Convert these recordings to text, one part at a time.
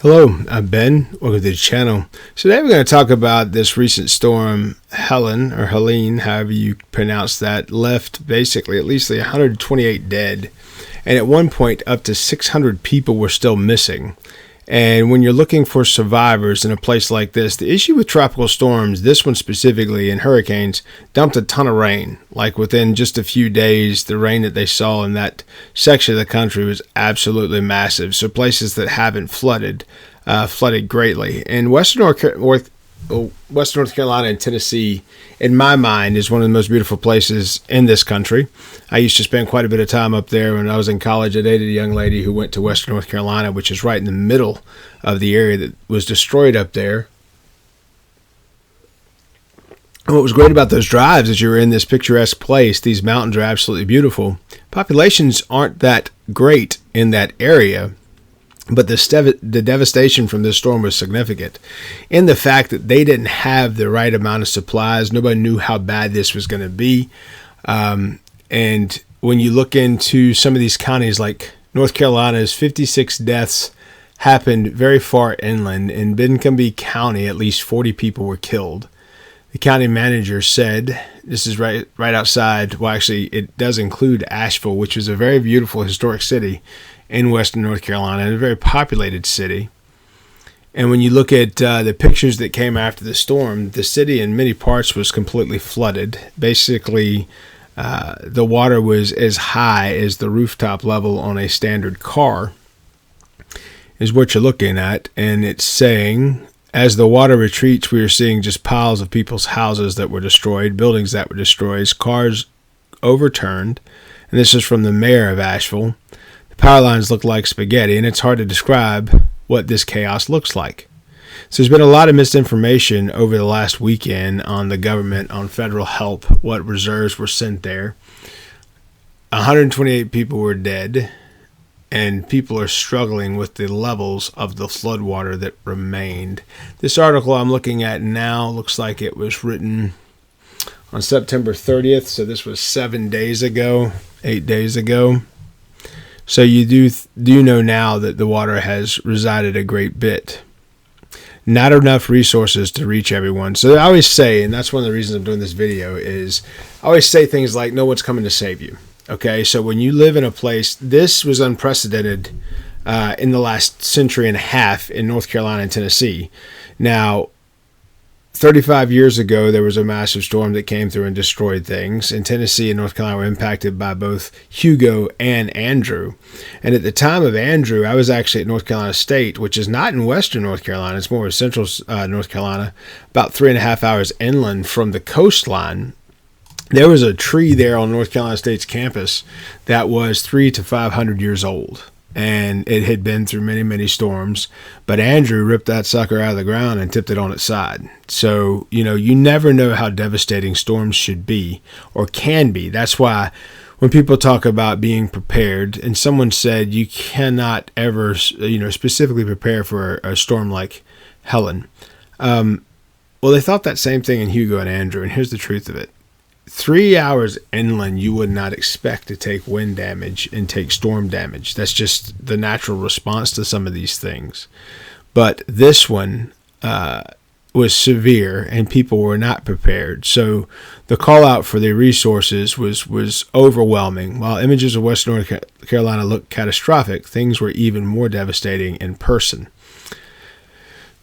Hello, I'm Ben. Welcome to the channel. So today we're going to talk about this recent storm, Helene, however you pronounce that, left basically at least 128 dead. And at one point, up to 600 people were still missing. And when you're looking for survivors in a place like this, the issue with tropical storms, this one specifically, and hurricanes, dumped a ton of rain. Like within just a few days, the rain that they saw in that section of the country was absolutely massive. So places that haven't flooded greatly. And Western North Carolina and Tennessee, in my mind, is one of the most beautiful places in this country. I used to spend quite a bit of time up there when I was in college. I dated a young lady who went to Western North Carolina, which is right in the middle of the area that was destroyed up there. And what was great about those drives is you're in this picturesque place. These mountains are absolutely beautiful. Populations aren't that great in that area, but the devastation from this storm was significant in the fact that they didn't have the right amount of supplies. Nobody knew how bad this was going to be. And when you look into some of these counties like North Carolina's 56 deaths happened very far inland. In Buncombe County, at least 40 people were killed. The county manager said, this is right outside, well actually it does include Asheville, which is a very beautiful historic city in Western North Carolina, and a very populated city. And when you look at the pictures that came after the storm, the city in many parts was completely flooded. Basically, the water was as high as the rooftop level on a standard car, is what you're looking at. And it's saying, as the water retreats, we are seeing just piles of people's houses that were destroyed, buildings that were destroyed, cars overturned. And this is from the mayor of Asheville. The power lines look like spaghetti, and it's hard to describe what this chaos looks like. So there's been a lot of misinformation over the last weekend on the government, on federal help, what reserves were sent there. 128 people were dead, and people are struggling with the levels of the flood water that remained. This article I'm looking at now looks like it was written on September 30th, so this was 8 days ago. So you do know now that the water has resided a great bit. Not enough resources to reach everyone. So I always say, and that's one of the reasons I'm doing this video, is I always say things like, no one's coming to save you. Okay, so when you live in a place, this was unprecedented in the last century and a half in North Carolina and Tennessee. Now, 35 years ago, there was a massive storm that came through and destroyed things. And Tennessee and North Carolina were impacted by both Hugo and Andrew. And at the time of Andrew, I was actually at North Carolina State, which is not in western North Carolina. It's more of central North Carolina, about 3.5 hours inland from the coastline. There was a tree there on North Carolina State's campus that was 300 to 500 years old. And it had been through many, many storms. But Andrew ripped that sucker out of the ground and tipped it on its side. So, you never know how devastating storms should be or can be. That's why when people talk about being prepared, and someone said you cannot ever, specifically prepare for a storm like Helen. Well, they thought that same thing in Hugo and Andrew. And here's the truth of it. 3 hours inland, you would not expect to take wind damage and take storm damage. That's just the natural response to some of these things. But this one was severe, and people were not prepared. So the call out for the resources was overwhelming. While images of Western North Carolina looked catastrophic, things were even more devastating in person.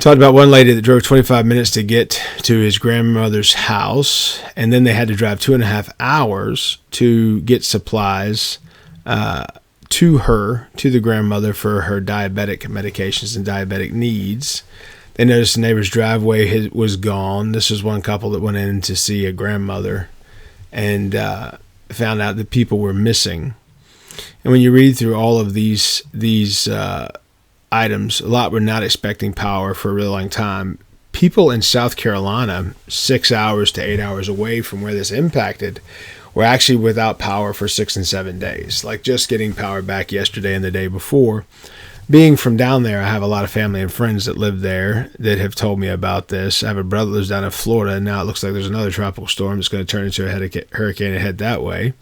Talked about one lady that drove 25 minutes to get to his grandmother's house, and then they had to drive 2.5 hours to get supplies to the grandmother for her diabetic medications and diabetic needs. They noticed the neighbor's driveway was gone. This was one couple that went in to see a grandmother and found out that people were missing. And when you read through all of these items, a lot were not expecting power for a really long time. People in South Carolina, 6 hours to 8 hours away from where this impacted, were actually without power for 6 and 7 days. Like just getting power back yesterday and the day before. Being from down there, I have a lot of family and friends that live there that have told me about this. I have a brother that lives down in Florida, and now it looks like there's another tropical storm that's going to turn into a hurricane and head that way.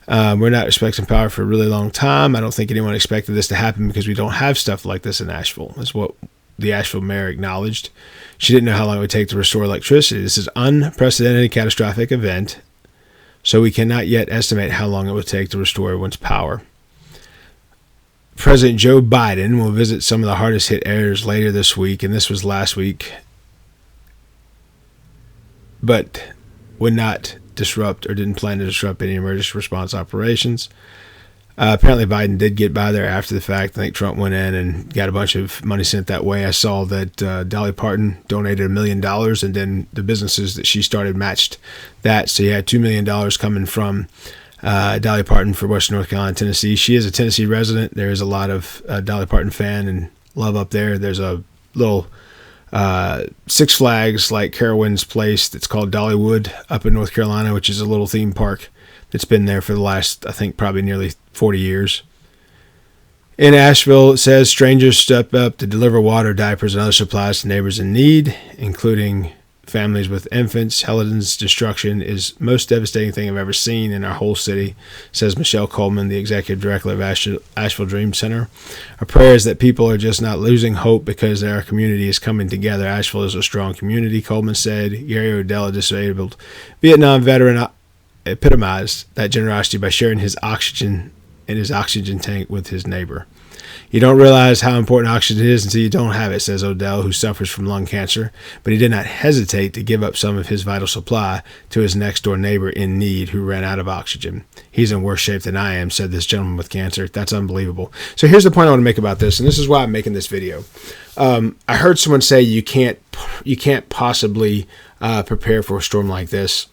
We're not expecting power for a really long time. I don't think anyone expected this to happen because we don't have stuff like this in Asheville. That's what the Asheville mayor acknowledged. She didn't know how long it would take to restore electricity. This is an unprecedented catastrophic event, so we cannot yet estimate how long it would take to restore everyone's power. President Joe Biden will visit some of the hardest hit areas later this week, and this was last week, but would not disrupt or didn't plan to disrupt any emergency response operations. Apparently Biden did get by there after the fact. I think Trump went in and got a bunch of money sent that way. I saw that Dolly Parton donated $1 million, and then the businesses that she started matched that. So you had $2 million coming from Dolly Parton for Western North Carolina and Tennessee. She is a Tennessee resident. There is a lot of Dolly Parton fan and love up there. There's a little Six Flags like Carowinds place that's called Dollywood up in North Carolina, which is a little theme park that's been there for the last, I think, probably nearly 40 years. In Asheville, it says strangers step up to deliver water, diapers, and other supplies to neighbors in need, including families with infants. Helene's destruction is the most devastating thing I've ever seen in our whole city, says Michelle Coleman, the executive director of Asheville Dream Center. Our prayer is that people are just not losing hope because our community is coming together. Asheville is a strong community, Coleman said. Gary Odell, a disabled Vietnam veteran, epitomized that generosity by sharing his oxygen in his oxygen tank with his neighbor. You don't realize how important oxygen is until you don't have it, says Odell, who suffers from lung cancer, but he did not hesitate to give up some of his vital supply to his next-door neighbor in need who ran out of oxygen. He's in worse shape than I am, said this gentleman with cancer. That's unbelievable. So here's the point I want to make about this, and this is why I'm making this video. I heard someone say you can't possibly prepare for a storm like this.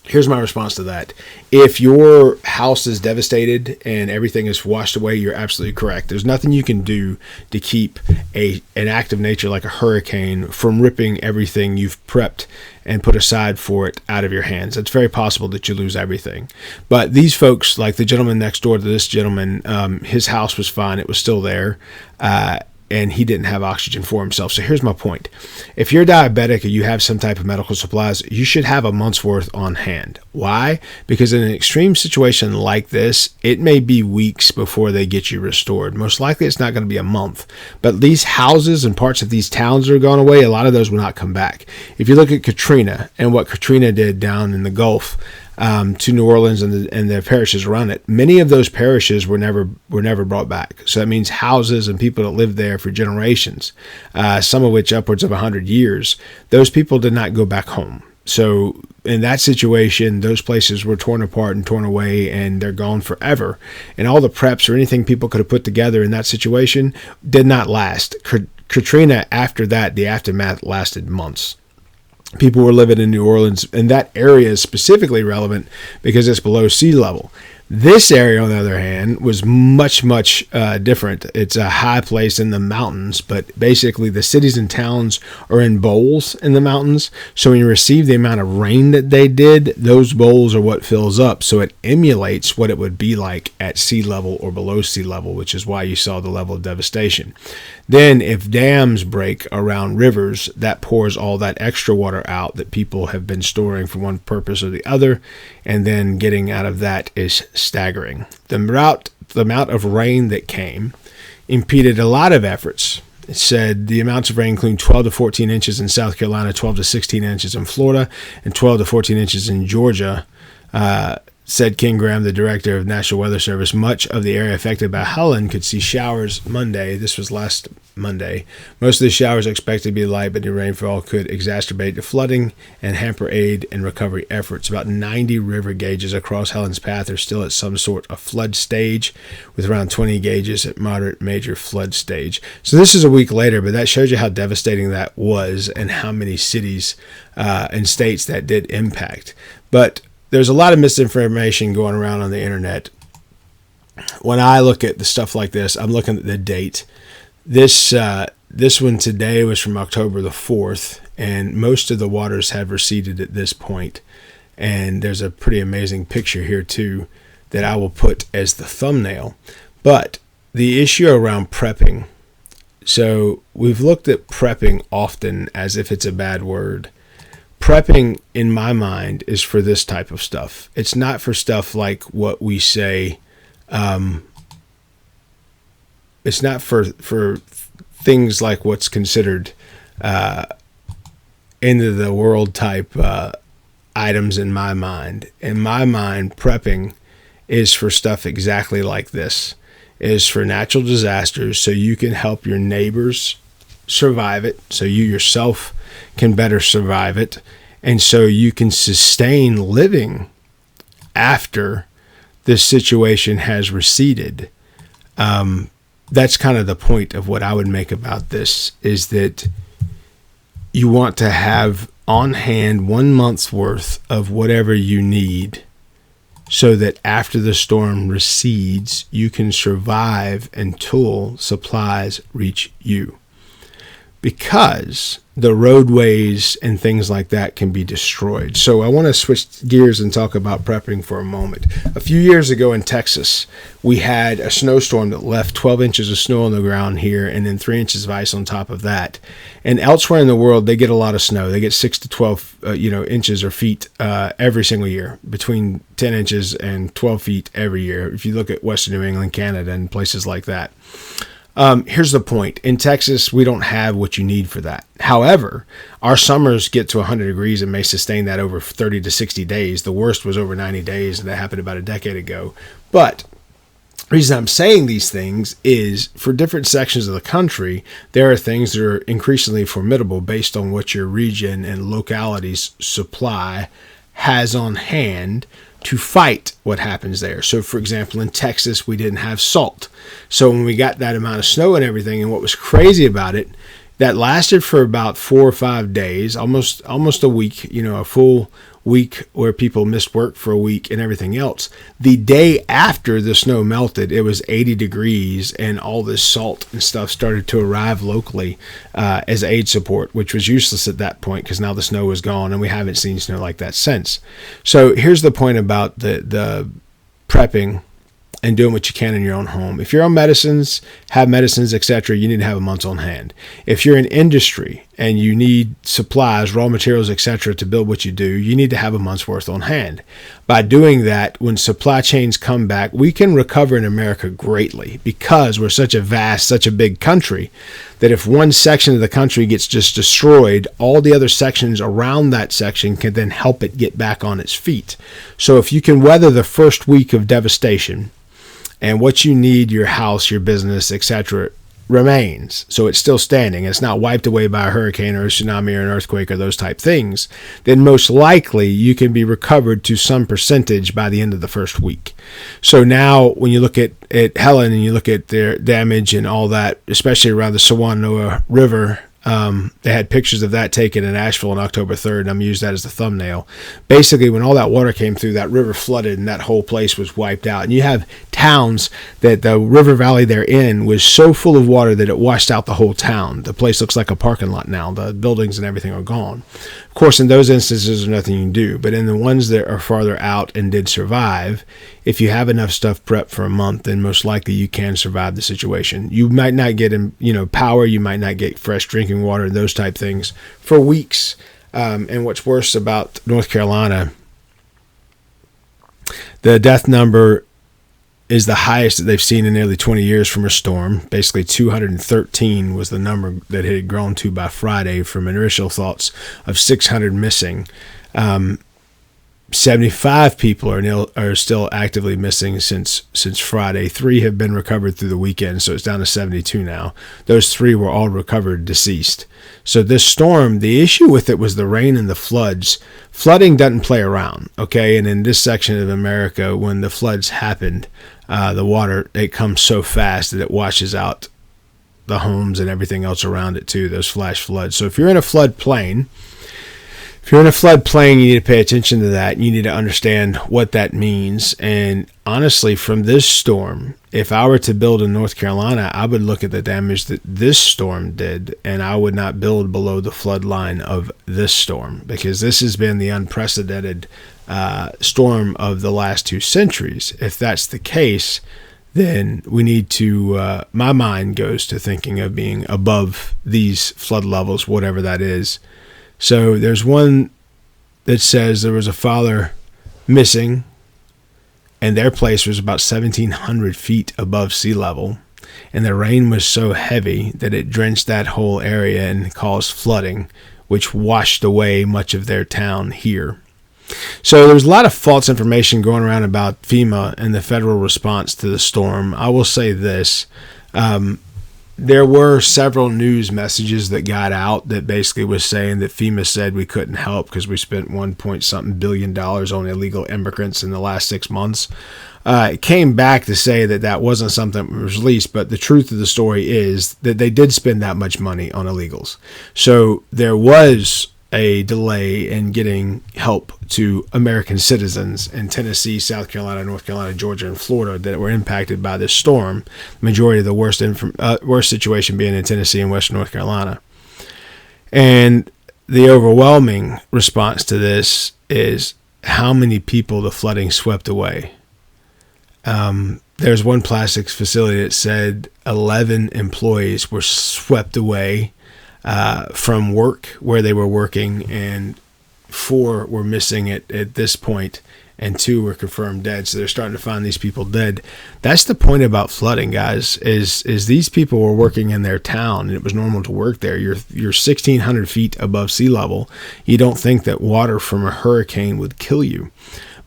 Here's my response to that. If your house is devastated and everything is washed away, you're absolutely correct. There's nothing you can do to keep an act of nature like a hurricane from ripping everything you've prepped and put aside for it out of your hands. It's very possible that you lose everything. But these folks, like the gentleman next door to this gentleman, his house was fine. It was still there. And he didn't have oxygen for himself. So here's my point. If you're diabetic or you have some type of medical supplies, you should have a month's worth on hand. Why? Because in an extreme situation like this, it may be weeks before they get you restored. Most likely it's not going to be a month. But these houses and parts of these towns that are gone away, a lot of those will not come back. If you look at Katrina and what Katrina did down in the Gulf, to New Orleans and the parishes around it, many of those parishes were never brought back. So that means houses and people that lived there for generations, some of which upwards of 100 years, those people did not go back home. So in that situation, those places were torn apart and torn away, and they're gone forever. And all the preps or anything people could have put together in that situation did not last. Katrina, after that, the aftermath lasted months. People were living in New Orleans, and that area is specifically relevant because it's below sea level. This area, on the other hand, was much different. It's a high place in the mountains, but basically the cities and towns are in bowls in the mountains. So when you receive the amount of rain that they did, those bowls are what fills up. So it emulates what it would be like at sea level or below sea level, which is why you saw the level of devastation. Then if dams break around rivers, that pours all that extra water out that people have been storing for one purpose or the other, and then getting out of that is staggering. The amount of rain that came impeded a lot of efforts. It said the amounts of rain include 12 to 14 inches in South Carolina, 12 to 16 inches in Florida, and 12 to 14 inches in Georgia, said King Graham, the director of National Weather Service. Much of the area affected by Helene could see showers Monday. This was last Monday. Most of the showers are expected to be light, but the rainfall could exacerbate the flooding and hamper aid and recovery efforts. About 90 river gauges across Helene's path are still at some sort of flood stage, with around 20 gauges at moderate major flood stage. So this is a week later, but that shows you how devastating that was and how many cities and states that did impact. But there's a lot of misinformation going around on the internet. When I look at the stuff like this, I'm looking at the date. This one today was from October the 4th, and most of the waters have receded at this point. And there's a pretty amazing picture here too that I will put as the thumbnail. But the issue around prepping. So we've looked at prepping often as if it's a bad word. prepping in my mind is for this type of stuff. It's not for stuff like what we say. It's not for things like what's considered end of the world type items in my mind. In my mind, prepping is for stuff exactly like this. It is for natural disasters, so you can help your neighbors survive it, so you yourself can better survive it, and so you can sustain living after this situation has receded. That's kind of the point of what I would make about this, is that you want to have on hand 1 month's worth of whatever you need, so that after the storm recedes, you can survive until supplies reach you. Because the roadways and things like that can be destroyed. So I want to switch gears and talk about prepping for a moment. A few years ago in Texas, we had a snowstorm that left 12 inches of snow on the ground here and then 3 inches of ice on top of that. And elsewhere in the world, they get a lot of snow. They get 6 to 12 inches or feet every single year, between 10 inches and 12 feet every year, if you look at Western New England, Canada, and places like that. Here's the point. In Texas, we don't have what you need for that. However, our summers get to 100 degrees and may sustain that over 30 to 60 days. The worst was over 90 days, and that happened about a decade ago. But the reason I'm saying these things is for different sections of the country, there are things that are increasingly formidable based on what your region and locality's supply has on hand to fight what happens there. So, for example, in Texas, we didn't have salt. So when we got that amount of snow and everything, and what was crazy about it, that lasted for about 4 or 5 days, almost a week, a full week where people missed work for a week and everything else. The day after the snow melted, it was 80 degrees and all this salt and stuff started to arrive locally as aid support, which was useless at that point because now the snow was gone and we haven't seen snow like that since. So here's the point about the prepping and doing what you can in your own home. If you're on medicines, have medicines, etc., you need to have a month on hand. If you're in industry and you need supplies, raw materials, etc., to build what you do, you need to have a month's worth on hand. By doing that, when supply chains come back, we can recover in America greatly because we're such a big country that if one section of the country gets just destroyed, all the other sections around that section can then help it get back on its feet. So if you can weather the first week of devastation, and what you need, your house, your business, etc., remains. So it's still standing. It's not wiped away by a hurricane or a tsunami or an earthquake or those type things. Then most likely you can be recovered to some percentage by the end of the first week. So now when you look at Helen and you look at their damage and all that, especially around the Shenandoah River, they had pictures of that taken in Asheville on October 3rd, and I'm used that as the thumbnail. Basically, when all that water came through, that river flooded and that whole place was wiped out. And you have towns that the river valley they're in was so full of water that it washed out the whole town. The place looks like a parking lot now. The buildings and everything are gone. Of course, in those instances, there's nothing you can do. But in the ones that are farther out and did survive, if you have enough stuff prepped for a month, then most likely you can survive the situation. You might not get power, you might not get fresh drinking water, those type things for weeks. And what's worse about North Carolina, the death number is the highest that they've seen in nearly 20 years from a storm. Basically 213 was the number that it had grown to by Friday from initial thoughts of 600 missing. 75 people are still actively missing since Friday. 3 have been recovered through the weekend, so it's down to 72 now. Those 3 were all recovered deceased. So this storm, the issue with it was the rain and the floods. Flooding doesn't play around, okay? And in this section of America, when the floods happened, the water, it comes so fast that it washes out the homes and everything else around it too, those flash floods. So if you're in a floodplain, you need to pay attention to that. You need to understand what that means. And honestly, from this storm, if I were to build in North Carolina, I would look at the damage that this storm did, and I would not build below the flood line of this storm, because this has been the unprecedented storm of the last 2 centuries. If that's the case, then we need to, my mind goes to thinking of being above these flood levels, whatever that is. So there's one that says there was a father missing, and their place was about 1,700 feet above sea level. And the rain was so heavy that it drenched that whole area and caused flooding, which washed away much of their town here. So there's a lot of false information going around about FEMA and the federal response to the storm. I will say this. There were several news messages that got out that basically was saying that FEMA said we couldn't help because we spent $1 billion on illegal immigrants in the last 6 months. It came back to say that that wasn't something that was released, but the truth of the story is that they did spend that much money on illegals. So there was a delay in getting help to American citizens in Tennessee, South Carolina, North Carolina, Georgia, and Florida that were impacted by this storm. The majority of the worst situation being in Tennessee and Western North Carolina. And the overwhelming response to this is how many people the flooding swept away. There's one plastics facility that said 11 employees were swept away from work where they were working, and 4 were missing at this point, and 2 were confirmed dead. So they're starting to find these people dead. That's the point about flooding, guys, is these people were working in their town, and it was normal to work there. You're 1,600 feet above sea level. You don't think that water from a hurricane would kill you.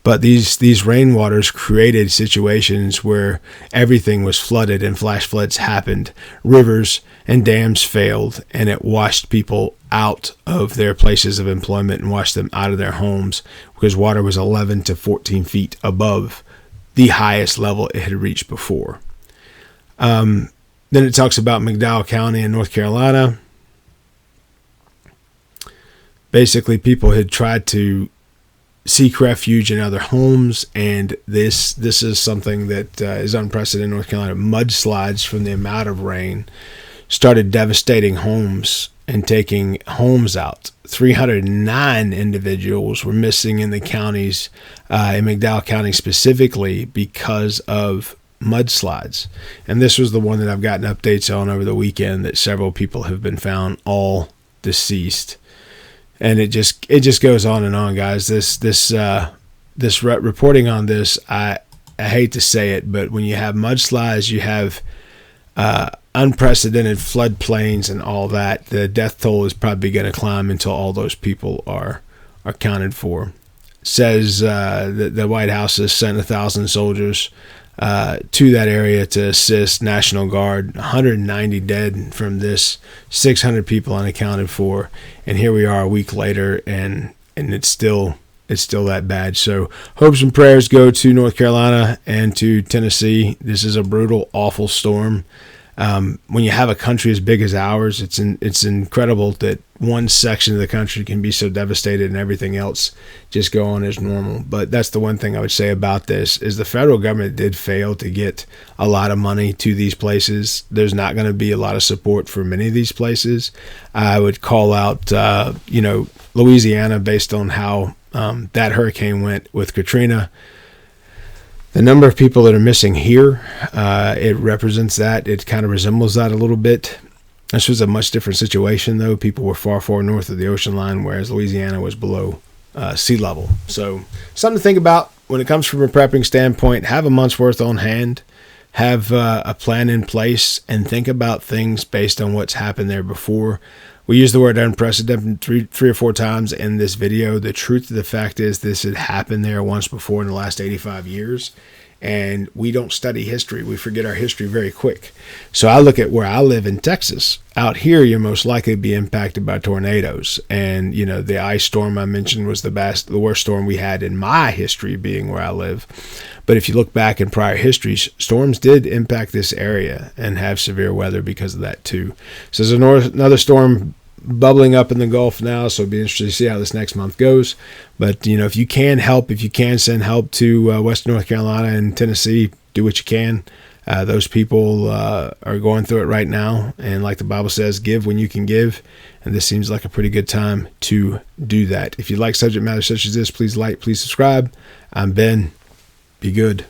But these rainwaters created situations where everything was flooded and flash floods happened. Rivers and dams failed, and it washed people out of their places of employment and washed them out of their homes because water was 11 to 14 feet above the highest level it had reached before. Then it talks about McDowell County in North Carolina. Basically, people had tried to seek refuge in other homes, and this is something that is unprecedented in North Carolina. Mudslides from the amount of rain started devastating homes and taking homes out. 309 individuals were missing in the counties, in McDowell County specifically, because of mudslides. And this was the one that I've gotten updates on over the weekend, that several people have been found all deceased. And it just goes on and on, guys. This reporting on this, I hate to say it, but when you have mudslides, you have unprecedented floodplains and all that. The death toll is probably going to climb until all those people are accounted for. It says that the White House has sent 1,000 soldiers to that area to assist. National Guard, 190 dead from this, 600 people unaccounted for, and here we are a week later, and it's still that bad. So hopes and prayers go to North Carolina and to Tennessee. This is a brutal, awful storm. When you have a country as big as ours, it's incredible that one section of the country can be so devastated and everything else just go on as normal. But that's the one thing I would say about this, is the federal government did fail to get a lot of money to these places. There's not going to be a lot of support for many of these places. I would call out, Louisiana, based on how that hurricane went with Katrina. The number of people that are missing here, it represents that. It kind of resembles that a little bit. This was a much different situation, though. People were far, far north of the ocean line, whereas Louisiana was below sea level. So something to think about when it comes from a prepping standpoint. Have a month's worth on hand. Have a plan in place, and think about things based on what's happened there before. We use the word unprecedented three or four times in this video. The truth of the fact is this had happened there once before in the last 85 years. And we don't study history. We forget our history very quick. So I look at where I live in Texas. Out here, you're most likely to be impacted by tornadoes. And, the ice storm I mentioned was the worst storm we had in my history, being where I live. But if you look back in prior histories, storms did impact this area and have severe weather because of that too. So there's another storm bubbling up in the Gulf now, so it'll be interesting to see how this next month goes. But, if you can send help to Western North Carolina and Tennessee, do what you can. Those people are going through it right now. And like the Bible says, give when you can give. And this seems like a pretty good time to do that. If you like subject matter such as this, please like, please subscribe. I'm Ben. Be good.